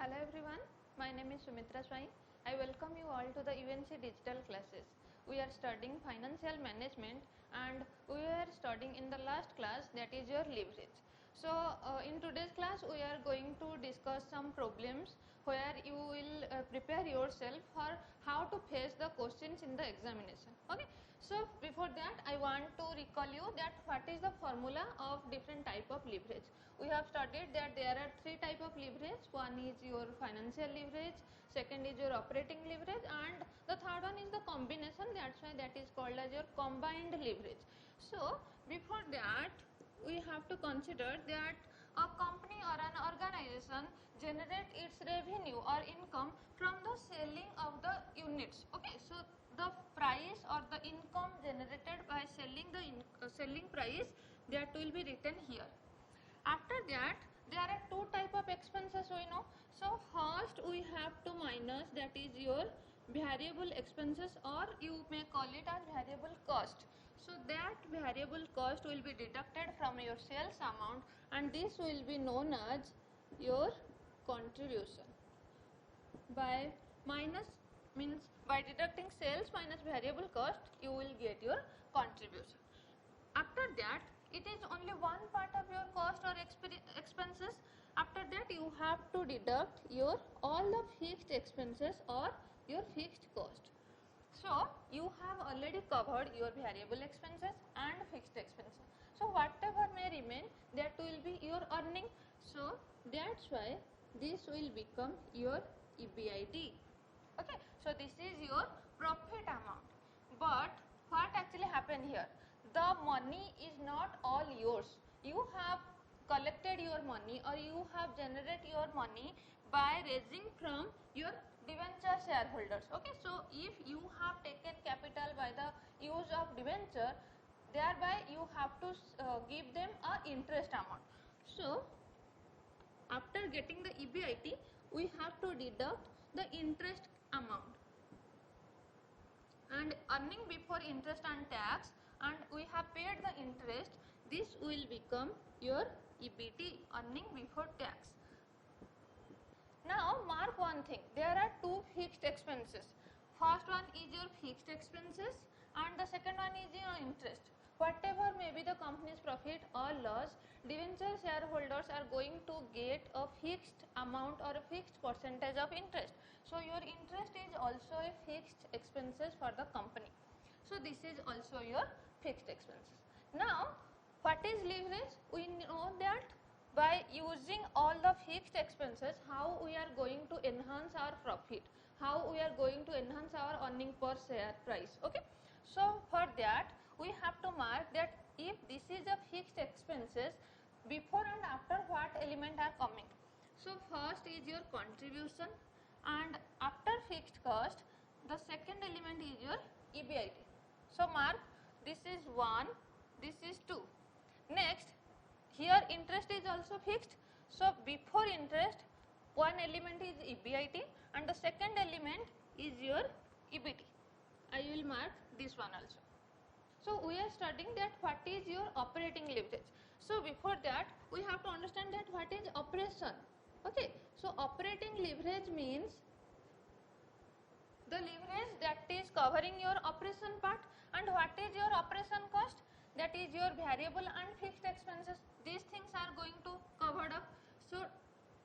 Hello everyone, my name is Sumitra Swai. I welcome you all to the UNC digital classes. We are studying financial management and we are studying in the last class, that is your leverage. So in today's class we are going to discuss some problems where you will prepare yourself for how to face the questions in the examination. Okay. So before that I want to recall you that what is the formula of different type of leverage. We have studied that there are three type of leverage. One is your financial leverage, second is your operating leverage, and the third one is the combination. That's why that is called as your combined leverage. So before that we have to consider that a company or an organization generate its revenue or income from the selling of the units. Okay, so the price or the income generated by selling the selling price, that will be written here. After that there are two type of expenses we know. So first we have to minus, that is your variable expenses, or you may call it as variable cost. So that variable cost will be deducted from your sales amount and this will be known as your contribution. By minus means by deducting sales minus variable cost, you will get your contribution. After that it is only one part of your cost or expenses. After that you have to deduct your all the fixed expenses or your fixed cost. So you have already covered your variable expenses and fixed expenses. So whatever may remain, that will be your earning. So that's why this will become your EBIT. Okay, so this is your profit amount. But what actually happened here? The money is not all yours. You have collected your money or you have generated your money by raising from your debenture shareholders. Okay, so if you have taken capital by the use of debenture, thereby you have to give them a interest amount. So after getting the EBIT, we have to deduct the interest amount and earning before interest and tax, and we have paid the interest. This will become your EBT, earning before tax. Now mark one thing, there are two fixed expenses. First one is your fixed expenses and the second one is your interest. Whatever may be the company's profit or loss, debenture shareholders are going to get a fixed amount or a fixed percentage of interest. So your interest is also a fixed expenses for the company. So this is also your fixed expenses. Now what is leverage? We know that by using all the fixed expenses, how we are going to enhance our profit, how we are going to enhance our earning per share price. Okay, so for that we have to mark that if this is a fixed expenses, before and after what element are coming. So first is your contribution, and after fixed cost the second element is your EBIT. So mark, this is 1, this is 2. Next, here interest is also fixed. So before interest, one element is EBIT and the second element is your EBT. I will mark this one also. So we are studying that what is your operating leverage. So before that we have to understand that what is operation. Okay, so operating leverage means the leverage that is covering your operation part. And what is your operation cost? That is your variable and fixed expenses. These things are going to covered up. So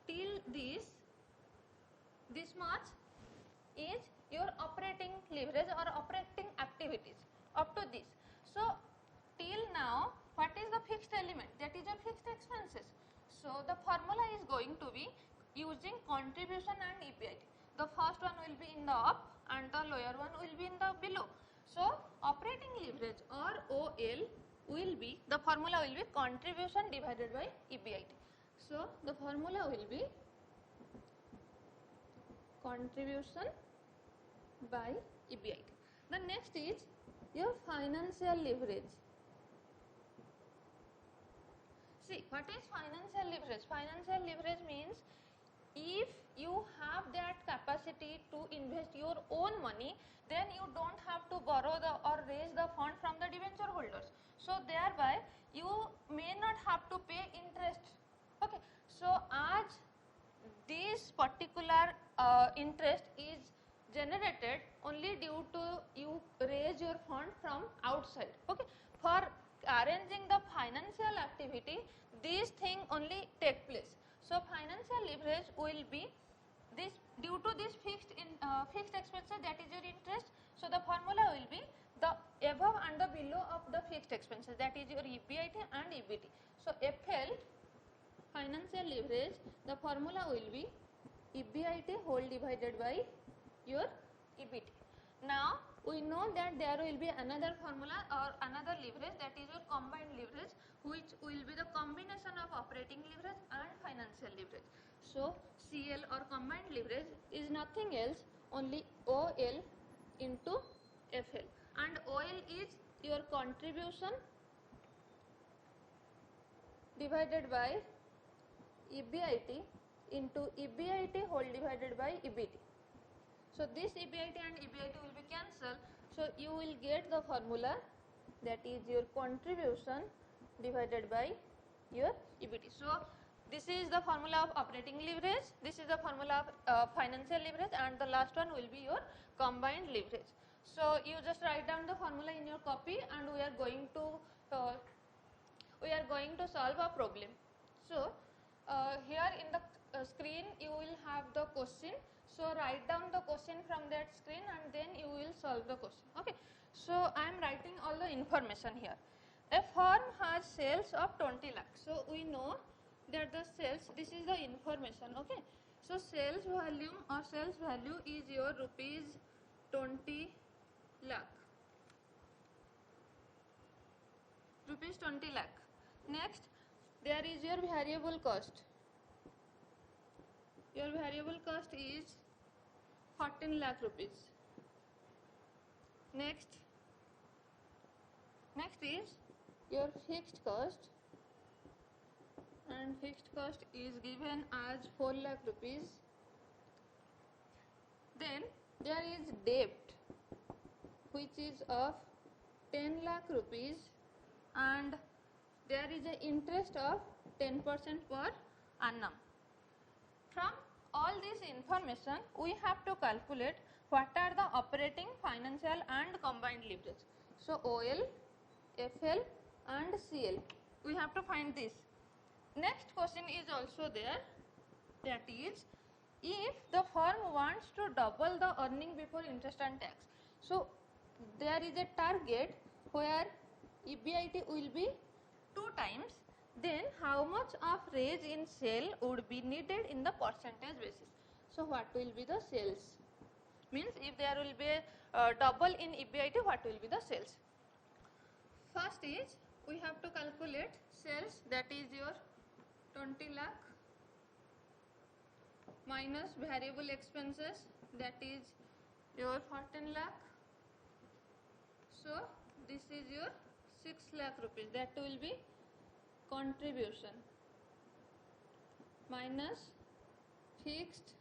till this much is your operating leverage or operating activities up to this. So till now what is the fixed element? That is your fixed expenses. So the formula is going to be using contribution and EBIT. The first one will be in the up and the lower one will be in the below. So operating leverage or OL will be, the formula will be contribution divided by EBIT. So the formula will be contribution by EBIT. The next is your financial leverage. See, what is financial leverage? Financial leverage means if you have that capacity to invest your own money, then you don't have to borrow or raise the fund from the debenture holders. So thereby you may not have to pay interest. Okay, so as this particular particular interest is generated only due to you raise your fund from outside. Okay, for arranging the financial activity, these thing only take place. So financial leverage will be this due to this fixed expenses, that is your interest. So the formula will be the above and the below of the fixed expenses, that is your EBIT and EBT. So FL, financial leverage, the formula will be EBIT whole divided by your EBT. Now we know that there will be another formula or another leverage, that is your combined leverage, which will be the combination of operating leverage and financial leverage. So CL or combined leverage is nothing else only OL into FL, and OL is your contribution divided by EBIT into EBIT whole divided by EBT. So this EBIT and EBIT will be cancelled. So you will get the formula, that is your contribution divided by your EBT. So this is the formula of operating leverage, this is the formula of financial leverage, and the last one will be your combined leverage. So you just write down the formula in your copy, and we are going to solve a problem. So here in the screen you will have the question. So write down the question from that screen and then you will solve the question. Okay. So I am writing all the information here. A firm has sales of 20 lakh. So we know that the sales, this is the information. Okay. So sales volume or sales value is your rupees 20 lakh. Rupees 20 lakh. Next, there is your variable cost. Your variable cost is 14 lakh rupees. Next is your fixed cost, and fixed cost is given as 4 lakh rupees. Then there is debt, which is of 10 lakh rupees, and there is an interest of 10% per annum. From all this information, we have to calculate what are the operating, financial and combined leverage. So OL, FL and CL, we have to find this. Next question is also there, that is, if the firm wants to double the earning before interest and tax. So there is a target where EBIT will be 2 times, then how much of raise in sale would be needed in the percentage basis. So what will be the sales? Means if there will be a double in EBIT, what will be the sales? First is, we have to calculate sales, that is your 20 lakh minus variable expenses, that is your 14 lakh. So this is your 6 lakh rupees, that will be contribution, minus fixed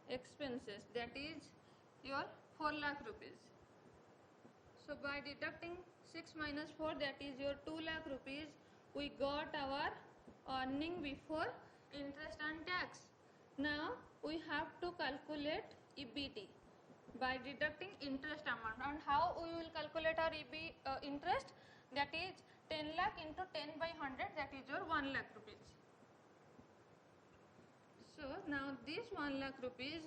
expenses, that is your 4 lakh rupees. So by deducting 6 minus 4, that is your 2 lakh rupees, we got our earning before interest and tax. Now we have to calculate EBT by deducting interest amount. And how we will calculate our interest? That is 10 lakh into 10 by 100, that is your 1 lakh rupees. So now this 1 lakh rupees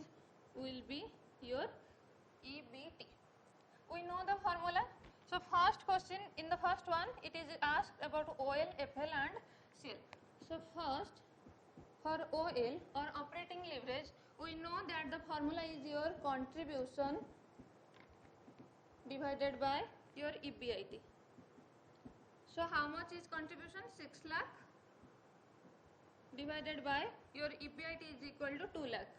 will be your EBT. We know the formula. So first question, in the first one, it is asked about OL, FL and CL. So first, for OL or operating leverage, we know that the formula is your contribution divided by your EBIT. So how much is contribution? 6 lakh divided by your EBIT is equal to 2 lakh.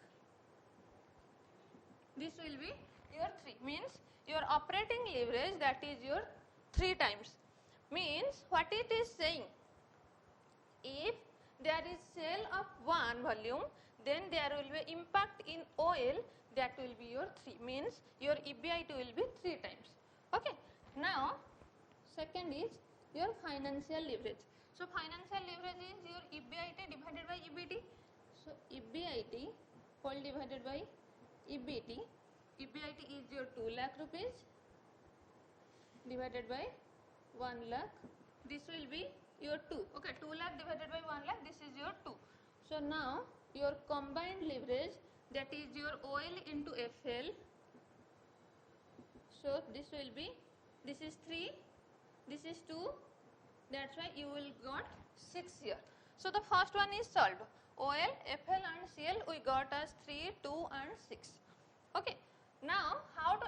This will be your 3, means your operating leverage, that is your 3 times. Means what it is saying, if there is sale of 1 volume, then there will be impact in OL, that will be your 3, means your EBIT will be 3 times. Okay. Now second is your financial leverage. So financial leverage is your EBIT divided by EBT. So EBIT whole divided by EBIT. EBIT is your 2 lakh rupees divided by 1 lakh. This will be your 2. Okay, 2 lakh divided by 1 lakh, this is your 2. So now your combined leverage, that is your OL into FL. So this will be, this is 3, this is 2, that's why you will got 6 here. So the first one is solved. OL, FL and CL we got as 3, 2 and 6. Okay, now how to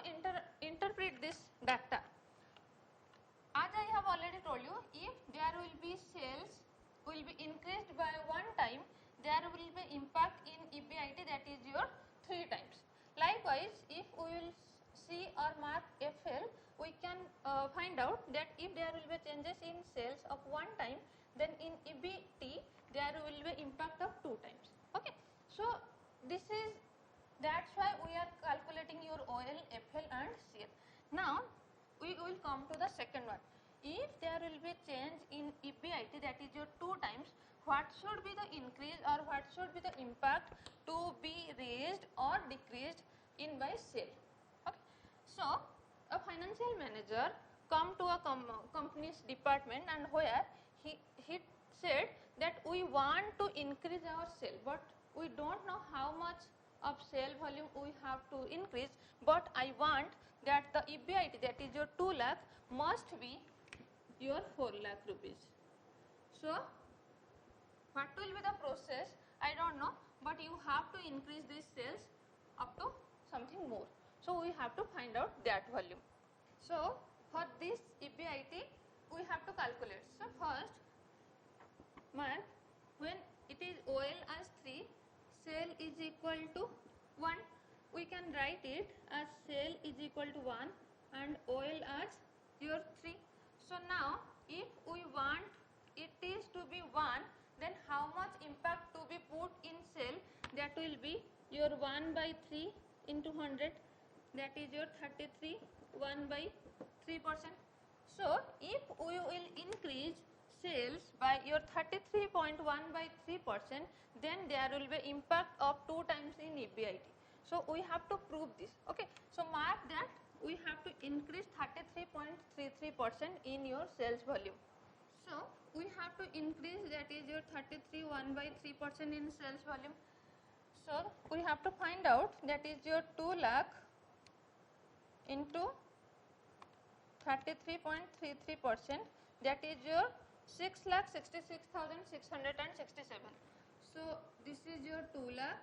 interpret this data? As I have already told you, if there will be sales will be increased by 1 time, there will be impact in EBIT, that is your 3 times. Likewise, if we will see or mark FL, we can find out that if there will be changes in sales of 1 time, then in EBIT there will be impact of 2 times. Okay, so this is, that's why we are calculating your OL, FL and CL. Now we will come to the second one. If there will be change in EBIT, that is your 2 times, what should be the increase or what should be the impact to be raised or decreased in by sale? Okay. So a financial manager come to a company's department and where he said that we want to increase our sale, but we don't know how much of sale volume we have to increase, but I want that the EBIT, that is your 2 lakh, must be your 4 lakh rupees. So what will be the process? I don't know, but you have to increase these sales up to something more. So we have to find out that volume. So for this EBIT we have to calculate. So first mark, when it is OL as 3, sale is equal to 1, we can write it as sale is equal to 1 and OL as your 3. So now if we want it is to be 1, then how much impact to be put in sale? That will be your 1 by 3 into 100, that is your 33, 1 by 3%. So if we will increase sales by your 33.1 by 3%, then there will be impact of 2 times in EBIT. So we have to prove this. Okay, so mark that we have to increase 33.33% in your sales volume. So we have to increase, that is your 33 1 by 3% in sales volume. So we have to find out, that is your 2 lakh into 33.33%, that is your 6,66,667. So this is your 2 lakh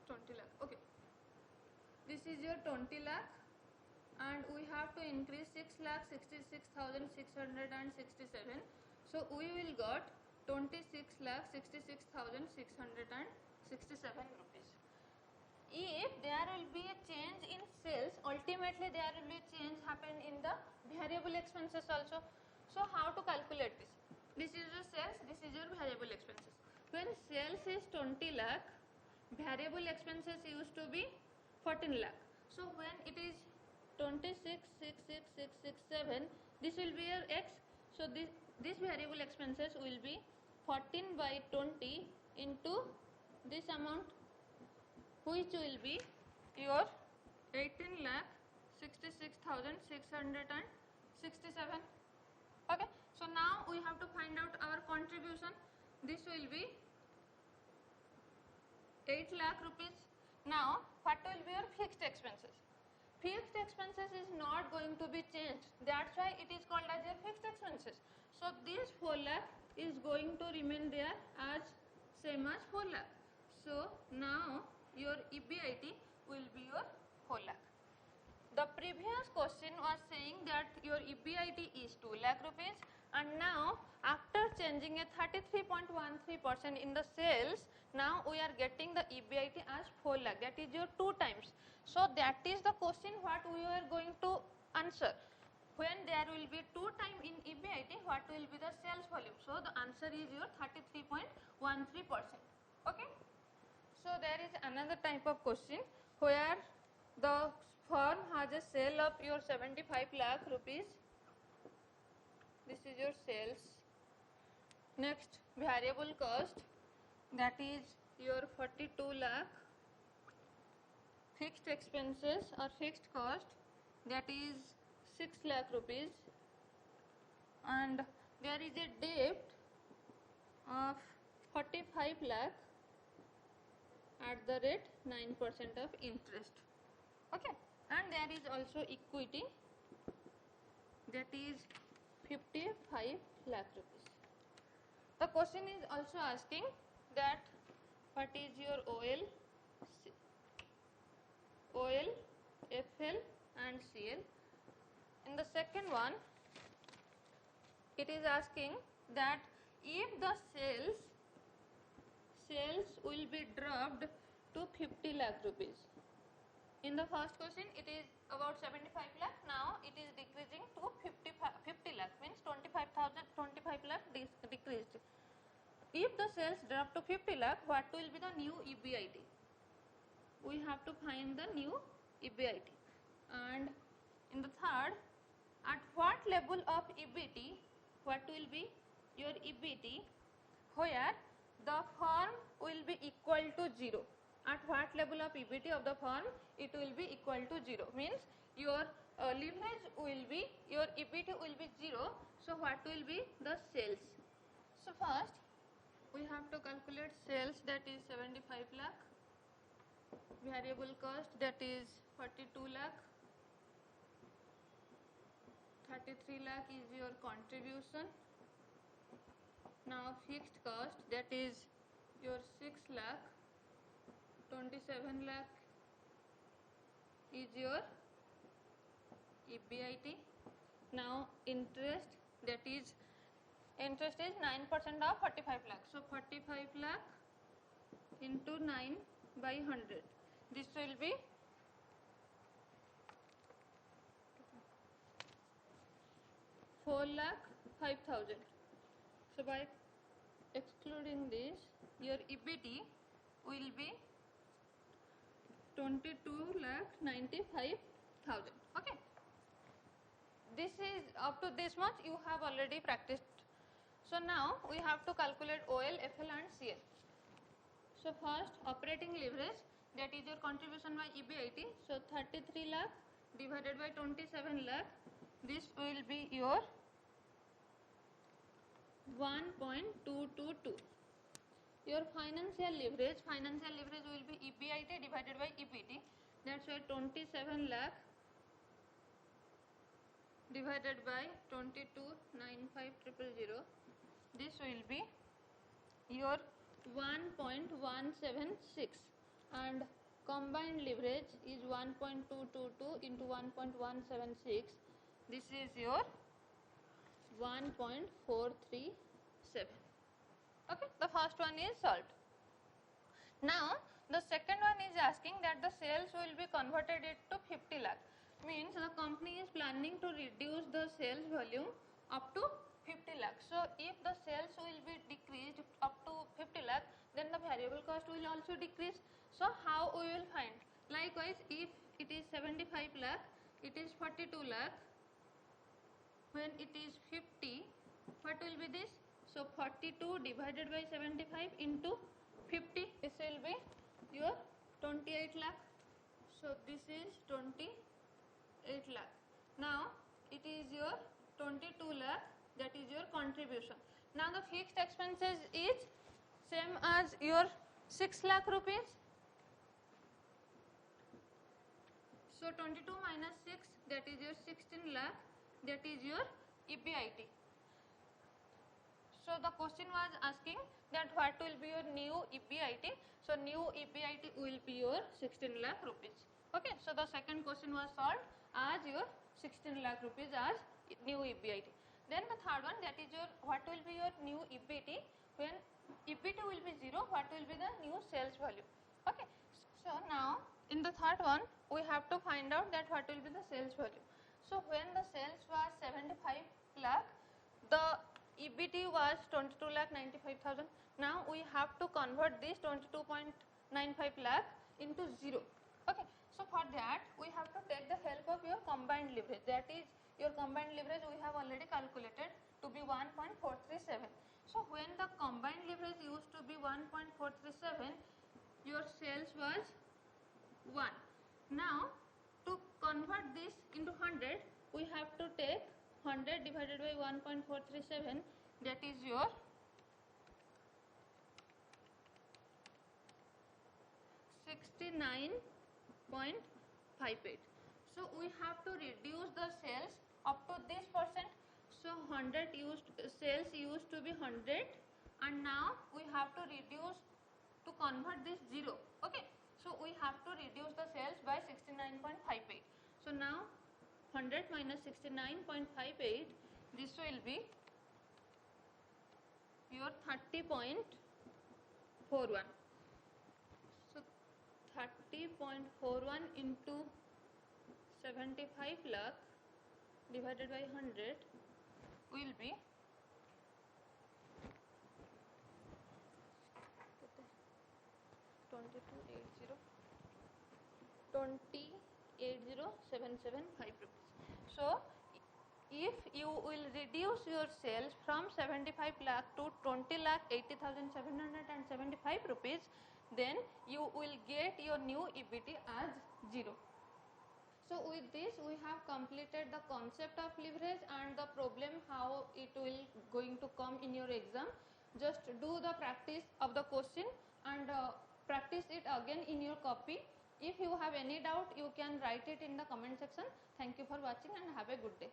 20 lakh. Okay, this is your 20 lakh and we have to increase 6,66,667. So we will got 26,66,667 rupees. If there will be a change in sales, ultimately there will be a change happen in the variable expenses also. So how to calculate this? This is your sales, this is your variable expenses. When sales is 20 lakh, variable expenses used to be 14 lakh. So when it is 26,66,667, this will be your X. So this variable expenses will be 14 by 20 into this amount, which will be your 18 lakh 66,667. Okay, so now we have to find out our contribution. This will be 8 lakh rupees. Now what will be your fixed expenses? Fixed expenses is not going to be changed, that's why it is called as your fixed expenses. So this 4 lakh is going to remain there as same as 4 lakh. So now your EBIT will be your 4 lakh. The previous question was saying that your EBIT is 2 lakh rupees, and now after changing a 33.13% in the sales, now we are getting the EBIT as 4 lakh, that is your 2 times. So that is the question what we are going to answer. When there will be 2 times in EBIT, what will be the sales volume? So the answer is your 33.13%. Okay. So there is another type of question where the firm has a sale of your 75 lakh rupees. This is your sales. Next, variable cost, that is your 42 lakh fixed expenses or fixed cost, that is 6 lakh rupees, and there is a debt of 45 lakh at the rate 9% of interest. Okay, and there is also equity, that is 55 lakh rupees. The question is also asking that what is your OL, FL and CL. In the second one, it is asking that if the sales will be dropped to 50 lakh rupees. In the first question it is about 75 lakh, now it is decreasing to 50 lakh, means 25 lakh decreased. If the sales drop to 50 lakh, what will be the new EBIT? We have to find the new EBIT. And in the third, at what level of EBIT, what will be your EBIT where the firm will be equal to 0? At what level of EBIT of the firm it will be equal to 0, means your leverage will be, your EBIT will be 0. So what will be the sales? So first we have to calculate sales, that is 75 lakh, variable cost, that is 42 lakh, 33 lakh is your contribution. Now fixed cost, that is your 6 lakh, 27 lakh is your EBIT. Now interest, that is 9% of 45 lakh. So 45 lakh into 9 by 100. This will be 4,05,000. So by excluding this, your EBIT will be 22,95,000. Okay. This is up to this much you have already practiced. So now we have to calculate OL, FL and CL. So first operating leverage, that is your contribution by EBIT. So 33 lakh divided by 27 lakh, this will be your 1.222. Your financial leverage will be EBIT divided by EBIT. That's why 27 lakh divided by 22,95,000. This will be your 1.176, and combined leverage is 1.222 into 1.176. This is your 1.437. Okay, the first one is solved. Now the second one is asking that the sales will be converted it to 50 lakh, means the company is planning to reduce the sales volume up to 50 lakh. So if the sales will be decreased up to 50 lakh, then the variable cost will also decrease. So how we will find? Likewise, if it is 75 lakh, it is 42 lakh. When it is 50, what will be this? So 42 divided by 75 into 50, this will be your 28 lakh. So this is 28 lakh. Now it is your 22 lakh, that is your contribution. Now the fixed expenses is same as your 6 lakh rupees. So 22 minus 6, that is your 16 lakh, that is your EBIT. So the question was asking that what will be your new EBIT. So new EBIT will be your 16 lakh rupees. Okay, so the second question was solved as your 16 lakh rupees as new EBIT. Then the third one, that is your what will be your new EBIT when EBIT will be 0, what will be the new sales volume. Okay, so now in the third one we have to find out that what will be the sales volume. So when the sales was 75 lakh, the EBIT was 22,95,000. Now we have to convert this 22.95 lakh into 0. Okay, so for that we have to take the help of your combined leverage. That is your combined leverage we have already calculated to be 1.437. So when the combined leverage used to be 1.437, your sales was 1. Now to convert this into 100, we have to take 100 divided by 1.437, that is your 69.58. So we have to reduce the sales up to this percent. So 100 sales used to be 100, and now we have to reduce to convert this 0. Okay, so we have to reduce the sales by 69.58. So now 100 minus 69.58, this will be your 30.41. So 30.41 into 75 lakh divided by 100 will be 2807775 rupees. So if you will reduce your sales from 75 lakh to 20 lakh 80,775 rupees, then you will get your new EBT as 0. So with this we have completed the concept of leverage and the problem how it will going to come in your exam. Just do the practice of the question and practice it again in your copy. If you have any doubt, you can write it in the comment section. Thank you for watching and have a good day.